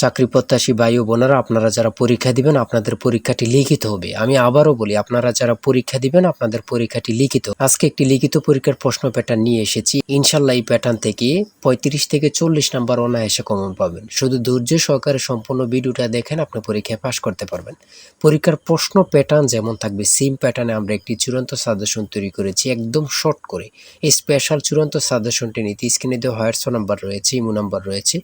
চাকরি প্রত্যাশী ভাই ও বোনেরা, আপনারা যারা পরীক্ষা দিবেন আপনাদের পরীক্ষাটি লিখিত হবে। আমি আবারও বলি, আপনারা যারা পরীক্ষা দিবেন আপনাদের পরীক্ষাটি লিখিত। আজকে একটি লিখিত পরীক্ষার প্রশ্ন প্যাটার্ন নিয়ে এসেছি। ইনশাল্লাহ এই প্যাটার্ন থেকে 35 থেকে 40 নাম্বার অনায়াসে কমন পাবেন। শুধু ধৈর্য সহকারে সম্পূর্ণ ভিডিওটা দেখেন, আপনি পরীক্ষায় পাশ করতে পারবেন। পরীক্ষার প্রশ্ন প্যাটার্ন যেমন থাকবে সেম প্যাটার্নে আমরা একটি চূড়ান্ত সাজেশন তৈরি করেছি, একদম শর্ট করে। এই স্পেশাল চূড়ান্ত সাজেশনটি নিতে স্ক্রিনে দেওয়া হোয়াটসঅ্যাপ নাম্বার রয়েছে, ইমো নাম্বার রয়েছে,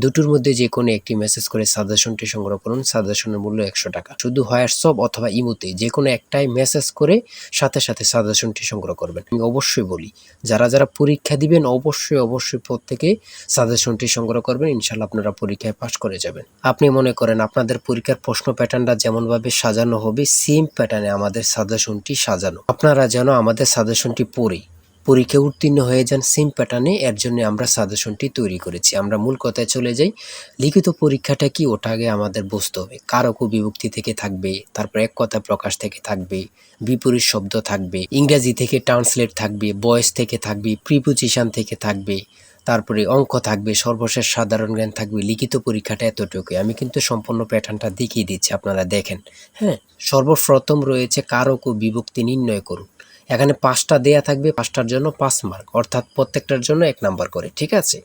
দুটোর মধ্যে যে কোনো একটি মেসেজ করে সাজেশনটি সংগ্রহ করুন। সাজেশনের মূল্য 100 টাকা। শুধু হোয়াটসঅ্যাপ অথবা ইমোতে যে কোনো একটাই মেসেজ করে সাথে সাথে সাজেশনটি সংগ্রহ করবেন। আমি অবশ্যই বলি, যারা যারা পরীক্ষা দিবেন অবশ্যই প্রত্যেকে সাজেশনটি সংগ্রহ করবেন। ইনশাল্লাহ আপনারা পরীক্ষায় পাশ করে যাবেন। আপনি মনে করেন আপনাদের পরীক্ষার প্রশ্ন প্যাটার্নটা যেমনভাবে সাজানো হবে সেম প্যাটার্নে আমাদের সাজেশনটি সাজানো। আপনারা যেন আমাদের সাজেশনটি পড়ে পরীক্ষা উত্তীর্ণ হয়ে যান সেম প্যাটার্নে, এর জন্য আমরা সাজেশনটি তৈরি করেছি। আমরা মূল কথায় চলে যাই। লিখিত পরীক্ষাটা কি, ওটা আগে আমাদের বুঝতে হবে। কারক ও বিভক্তি থেকে থাকবে, তারপর এক কথা প্রকাশ থেকে থাকবে, বিপরীত শব্দ থাকবে, ইংরেজি থেকে ট্রান্সলেট থাকবে, ভয়েস থেকে থাকবে, প্রিপোজিশন থেকে থাকবে, তারপরে অঙ্ক থাকবে, সর্বশেষ সাধারণ জ্ঞান থাকবে। লিখিত পরীক্ষাটা এতটুকুই। আমি কিন্তু সম্পূর্ণ প্যাটার্নটা দেখিয়ে দিচ্ছি, আপনারা দেখেন। হ্যাঁ, সর্বপ্রথম রয়েছে কারক ও বিভক্তি নির্ণয় করুন। এখানে 5টা দেয়া থাকবে, 5টার জন্য 5 মার্ক, অর্থাৎ প্রত্যেকটার জন্য 1 নাম্বার করে, ঠিক আছে।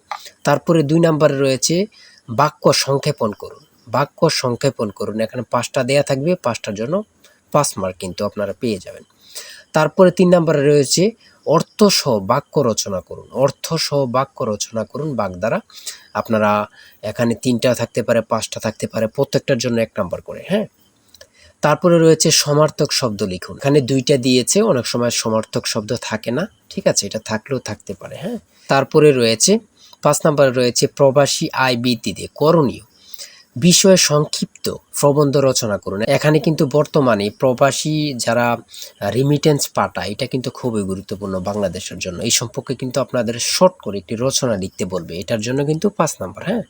তারপরে 2 নাম্বারে রয়েছে বাক্য সংক্ষেপণ করুন। বাক্য সংক্ষেপণ করুন, এখানে 5টা দেয়া থাকবে, 5টার জন্য 5 মার্ক কিন্তু আপনারা পেয়ে যাবেন। তারপরে 3 নাম্বারে রয়েছে অর্থসহ বাক্য রচনা করুন। অর্থসহ বাক্য রচনা করুন বাক দ্বারা। আপনারা এখানে 3টা থাকতে পারে, 5টা থাকতে পারে, প্রত্যেকটার জন্য 1 নাম্বার করে। হ্যাঁ, তারপরে রয়েছে সমার্থক শব্দ লিখুন। এখানে 2টা দিয়েছে, অনেক সময় সমার্থক শব্দ থাকে না, ঠিক আছে, এটা থাকলেও থাকতে পারে। হ্যাঁ, তারপরে রয়েছে 5 নম্বরে রয়েছে প্রবাসী আয় বৃদ্ধিতে করণীয় বিষয়ে সংক্ষিপ্ত প্রবন্ধ রচনা করুন। এখানে কিন্তু বর্তমানে প্রবাসী যারা রিমিটেন্স পাঠায়, এটা কিন্তু খুবই গুরুত্বপূর্ণ বাংলাদেশের জন্য। এই সম্পর্কে কিন্তু আপনাদের শর্ট করে একটি রচনা লিখতে বলবে, এটার জন্য কিন্তু 5 নাম্বার। হ্যাঁ,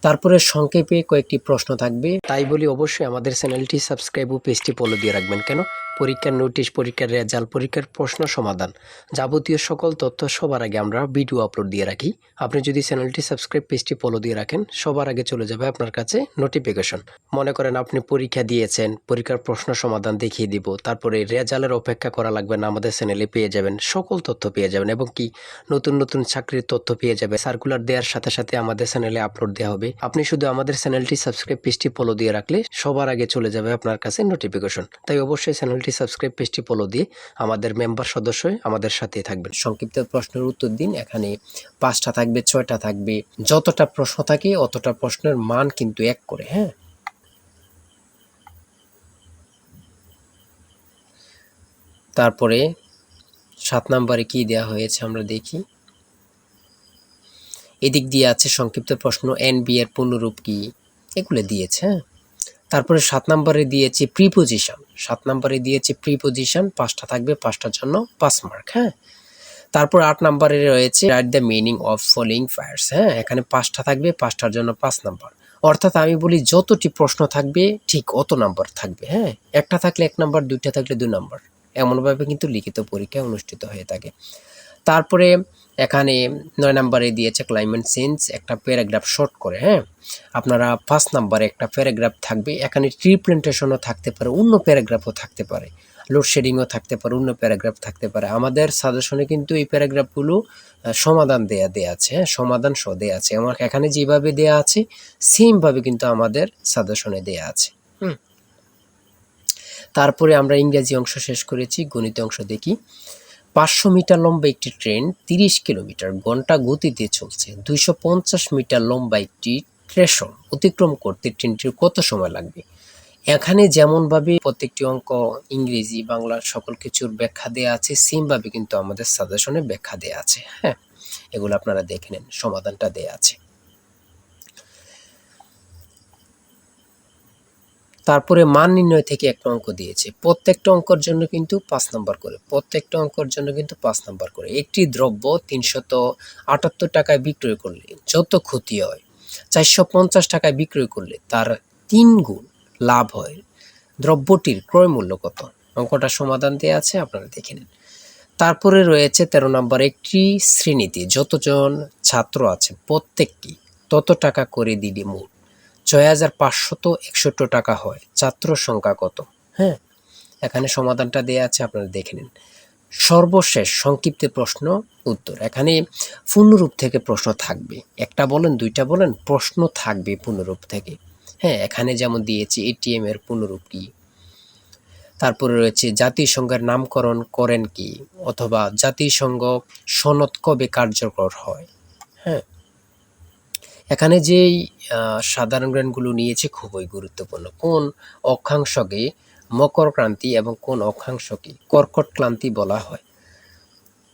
তারপরে সংক্ষেপে কয়েকটি প্রশ্ন থাকবে। তাই বলি অবশ্যই আমাদের চ্যানেলটি সাবস্ক্রাইব ও পেজটি ফলো দিয়ে রাখবেন। কেন? পরীক্ষার নোটিশ, পরীক্ষার রেজাল্ট, পরীক্ষার প্রশ্ন সমাধান, যাবতীয় সকল তথ্য সবার আগে আমরা ভিডিও আপলোড দিয়ে রাখি। আপনি যদি চ্যানেলটি সাবস্ক্রাইব, পেজটি ফলো দিয়ে রাখেন, সবার আগে চলে যাবে আপনার কাছে নোটিফিকেশন। মনে করেন আপনি পরীক্ষা দিয়েছেন, পরীক্ষার প্রশ্ন সমাধান দেখিয়ে দিব, তারপরে রেজাল্টের অপেক্ষা করা লাগবে না, আমাদের চ্যানেলে পেয়ে যাবেন, সকল তথ্য পেয়ে যাবেন, এবং কি নতুন নতুন চাকরির তথ্য পেয়ে যাবে। সার্কুলার দেওয়ার সাথে সাথে আমাদের চ্যানেলে আপলোড দেওয়া হবে। আপনি শুধু আমাদের চ্যানেলটি সাবস্ক্রাইব, পেজটি ফলো দিয়ে রাখলে সবার আগে চলে যাবে আপনার কাছে নোটিফিকেশন। তাই অবশ্যই চ্যানেলটি সাবস্ক্রাইব, পেজটি ফলো দিয়ে আমাদের মেম্বার সদস্য আমাদের সাথে থাকবেন। সংক্ষিপ্ত প্রশ্নের উত্তর দিন। এখানে 5টা থাকবে, 6টা থাকবে, যতটা প্রশ্ন থাকে অতটা প্রশ্নের মান কিন্তু 1 করে। হ্যাঁ, তারপরে 7 নম্বরে কি দেওয়া হয়েছে আমরা দেখি। এদিক দিয়ে আছে সংক্ষিপ্ত প্রশ্ন, এনবি এর পূর্ণরূপ কি, এগুলো দিয়েছে। হ্যাঁ, তারপরে 7 নম্বরে দিয়েছে প্রিপোজিশন। 7 নম্বরে দিয়েছে প্রিপোজিশন, 5টা থাকবে, 5টার জন্য 5 মার্ক। হ্যাঁ, তারপর 8 নম্বরে রয়েছে write the meaning of following fires. হ্যাঁ, এখানে 5টা থাকবে, 5টার জন্য 5 নাম্বার। অর্থাৎ আমি বলি যতটি প্রশ্ন থাকবে ঠিক অত নাম্বার থাকবে। হ্যাঁ, একটা থাকলে 1 নাম্বার, 2টা থাকলে 2 নাম্বার, এমনভাবে কিন্তু লিখিত পরীক্ষা অনুষ্ঠিত হয়ে থাকে। তারপরে এখানে 9 নম্বরে দিয়েছে ক্লাইমেট চেঞ্জ, একটা প্যারাগ্রাফ শর্ট করে। হ্যাঁ, আপনারা 5 নম্বরে একটা প্যারাগ্রাফ থাকবে, এখানে ট্রি প্ল্যান্টেশনও থাকতে পারে, অন্য প্যারাগ্রাফও থাকতে পারে, লোডশেডিংও থাকতে পারে, অন্য প্যারাগ্রাফ থাকতে পারে। আমাদের সাজেশনে কিন্তু এই প্যারাগ্রাফগুলো সমাধান দেয়া আছে। হ্যাঁ, সমাধান সহ দেয়া আছে। আমার এখানে যেভাবে দেয়া আছে সেমভাবে কিন্তু আমাদের সাজেশনে দেয়া আছে। তারপরে আমরা ইংরেজি অংশ শেষ করেছি, গণিত অংশ দেখি। 500 মিটার লম্বা একটি ট্রেন 30 কিলোমিটার ঘন্টা গতিতে চলছে। 250 মিটার লম্বা একটি স্টেশন অতিক্রম করতে ট্রেনটির কত সময় লাগবে? এখানে যেমনভাবে প্রত্যেকটি অঙ্ক ইংরেজি, বাংলা সকল কিছুর ব্যাখ্যা দেয়া আছে, সেমভাবে কিন্তু আমাদের সাজেশনে ব্যাখ্যা দেয়া আছে। হ্যাঁ, এগুলো আপনারা দেখে নেন, সমাধানটা দেয়া আছে। তারপরে মান নির্ণয় থেকে একটা অঙ্ক দিয়েছে। প্রত্যেকটা অঙ্কের জন্য কিন্তু 5 নাম্বার করে। প্রত্যেকটা অঙ্কের জন্য কিন্তু 5 নাম্বার করে। একটি দ্রব্য 378 টাকায় বিক্রয় করলে যত ক্ষতি হয়, 450 টাকায় বিক্রয় করলে তার 3 গুণ লাভ হয়। দ্রব্যটির ক্রয় মূল্য কত? অঙ্কটা সমাধান দেয়া আছে, আপনারা দেখে নিন। তারপরে রয়েছে 13 নম্বর, একটি শ্রেণীতে যতজন ছাত্র আছে প্রত্যেকটি তত টাকা করে দিলে মোট ৬,৫৬১ টাকা হয়। ছাত্র সংখ্যা কত? হ্যাঁ, এখানে সমাধানটা দেয়া আছে, আপনারা দেখে নিন। সর্বশেষ সংক্ষিপ্ত প্রশ্ন উত্তর। এখানে পূর্ণরূপ থেকে প্রশ্ন থাকবে, একটা বলেন দুইটা বলেন, প্রশ্ন থাকবে পূর্ণরূপ থেকে। হ্যাঁ, এখানে যেমন দিয়েছি এটিএম এর পূর্ণরূপ কি, তারপরে রয়েছে জাতিসংঘের নামকরণ করেন কি, অথবা জাতিসংঘ সনদ কবে কার্যকর হয়। হ্যাঁ, এখানে যেই সাধারণ জ্ঞানগুলো নিয়েছে খুবই গুরুত্বপূর্ণ। কোন অক্ষাংশকে মকর ক্রান্তি এবং কোন অক্ষাংশকে কর্কট ক্রান্তি বলা হয়।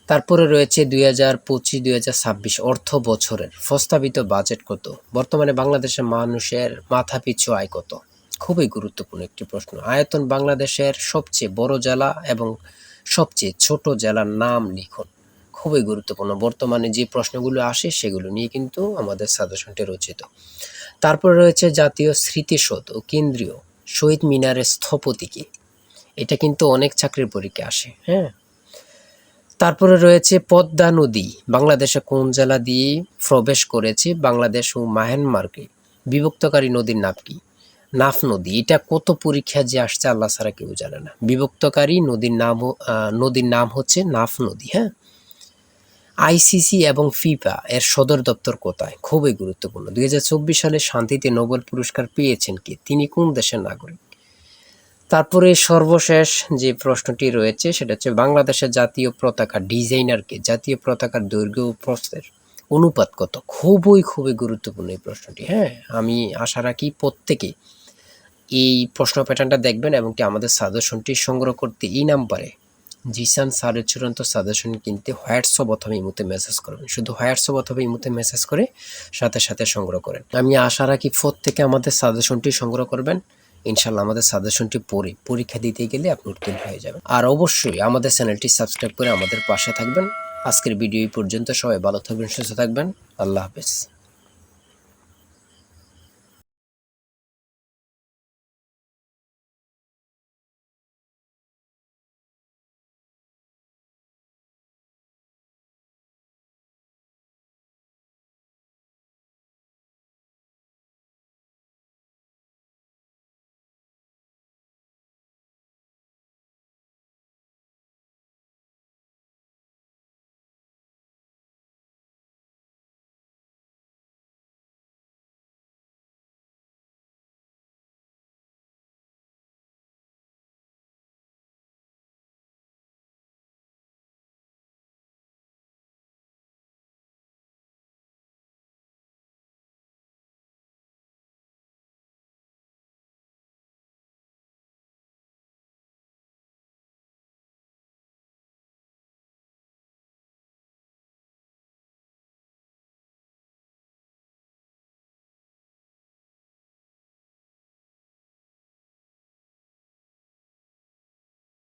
তারপরে রয়েছে 2025-2026 অর্থ বছরের প্রস্তাবিত বাজেট কত। বর্তমানে বাংলাদেশের মানুষের মাথাপিছু আয় কত। খুবই গুরুত্বপূর্ণ একটি প্রশ্ন। আয়তন বাংলাদেশের সবচেয়ে বড় জেলা এবং সবচেয়ে ছোট জেলার নাম লিখুন। খুবই গুরুত্বপূর্ণ। বর্তমানে যে প্রশ্নগুলো আসে সেগুলো নিয়ে কিন্তু আমাদের সাজেশনটি রচিত। তারপরে রয়েছে জাতীয় স্মৃতিসৌধ ও কেন্দ্রীয় শহীদ মিনারের স্থপতি কে। এটা কিন্তু অনেক চাকরির পরীক্ষায় আসে। হ্যাঁ, তারপরে রয়েছে পদ্মা নদী বাংলাদেশে কোন জেলা দিয়ে প্রবেশ করেছে। বাংলাদেশ ও মায়ানমারকে বিভক্তকারী নদীর নাম কি? নাফ নদী। এটা কত পরীক্ষা যে আসছে আল্লাহ ছাড়া কেউ জানে না। বিভক্তকারী নদীর নাম হচ্ছে নাফ নদী। হ্যাঁ, আইসিসি এবং ফিফা এর সদর দপ্তর কোথায়? খুবই গুরুত্বপূর্ণ। 2024 সালে শান্তিতে নোবেল পুরস্কার পেয়েছেন কে? তিনি কোন দেশের নাগরিক? তারপরে সর্বশেষ যে প্রশ্নটি রয়েছে সেটা হচ্ছে বাংলাদেশের জাতীয় পতাকা ডিজাইনারকে। জাতীয় পতাকার দৈর্ঘ্য ও প্রস্থের অনুপাত কত? খুবই গুরুত্বপূর্ণ এই প্রশ্নটি। হ্যাঁ, আমি আশা রাখি প্রত্যেকে এই প্রশ্ন প্যাটার্নটা দেখবেন এবং কি আমাদের সাজেশনটি সংগ্রহ করতে এই নাম্বারে জিসান স্যারের চূড়ান্ত সাজেশন কিনতে হোয়াটসঅ্যাপ অথবা ইমোতে মেসেজ করবেন। শুধু হোয়াটসঅ্যাপ অথবা ইমোতে মেসেজ করে সাথে সংগ্রহ করেন। আমি আশা রাখি প্রত্যেকে আমাদের সাজেশনটি সংগ্রহ করবেন। ইনশাল্লাহ আমাদের সাজেশনটি পড়ে পরীক্ষা দিতে গেলে আপনি উত্তীর্ণ হয়ে যাবেন। আর অবশ্যই আমাদের চ্যানেলটি সাবস্ক্রাইব করে আমাদের পাশে থাকবেন। আজকের ভিডিও এই পর্যন্ত। সবাই ভালো থাকবেন, সুস্থ থাকবেন। আল্লাহ হাফেজ।